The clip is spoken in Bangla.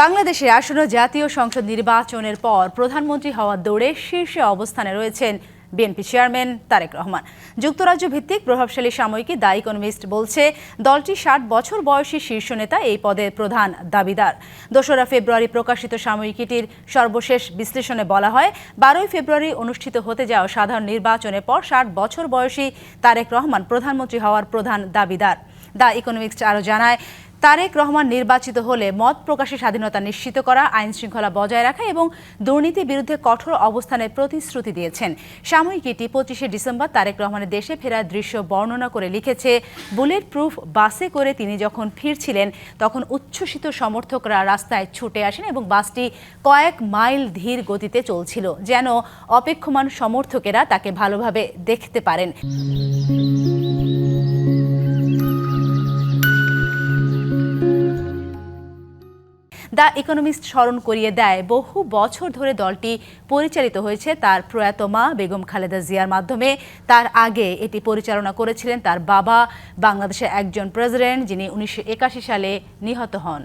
বাংলাদেশে আসন্ন জাতীয় সংসদ নির্বাচনের পর প্রধানমন্ত্রী হওয়ার দৌড়ে শীর্ষে অবস্থানে রয়েছেন বিএনপি চেয়ারম্যান তারেক রহমান। যুক্তরাজ্য ভিত্তিক প্রভাবশালী সাময়িকী দ্য ইকোনমিস্ট বলছে, দলটির ৬০ বছর বয়সী শীর্ষ নেতা এই পদের প্রধান দাবিদার। ২রা ফেব্রুয়ারি প্রকাশিত সাময়িকীটির সর্বশেষ বিশ্লেষণে বলা হয়, ১২ই ফেব্রুয়ারি অনুষ্ঠিত হতে যাওয়া সাধারণ নির্বাচনের পর ৬০ বছর বয়সী তারেক রহমান প্রধানমন্ত্রী হওয়ার প্রধান দাবিদার। দ্য ইকোনমিস্ট আরও জানায়, তারেক রহমান নির্বাচিত হলে মত প্রকাশের স্বাধীনতা নিশ্চিত করা, আইন শৃঙ্খলা বজায় রাখা এবং দুর্নীতির বিরুদ্ধে কঠোর অবস্থানের প্রতিশ্রুতি দিয়েছেন। সাময়িকীটি ২৫শে ডিসেম্বর তারেক রহমানের দেশে ফেরার দৃশ্য বর্ণনা করে লিখেছে, বুলেট প্রুফ বাসে করে তিনি যখন ফিরছিলেন তখন উচ্ছ্বসিত সমর্থকরা রাস্তায় ছুটে আসেন এবং বাসটি কয়েক মাইল ধীর গতিতে চলছিল, যেন অপেক্ষমান সমর্থকেরা তাকে ভালোভাবে দেখতে পারেন। দ্য ইকোনমিস্ট স্মরণ করিয়ে দেয়, বহু বছর ধরে দলটি পরিচালিত হয়েছে তার প্রয়াত মা বেগম খালেদা জিয়ার মাধ্যমে। তার আগে এটি পরিচালনা করেছিলেন তার বাবা, বাংলাদেশের একজন প্রেসিডেন্ট, যিনি ১৯৮১ সালে নিহত হন।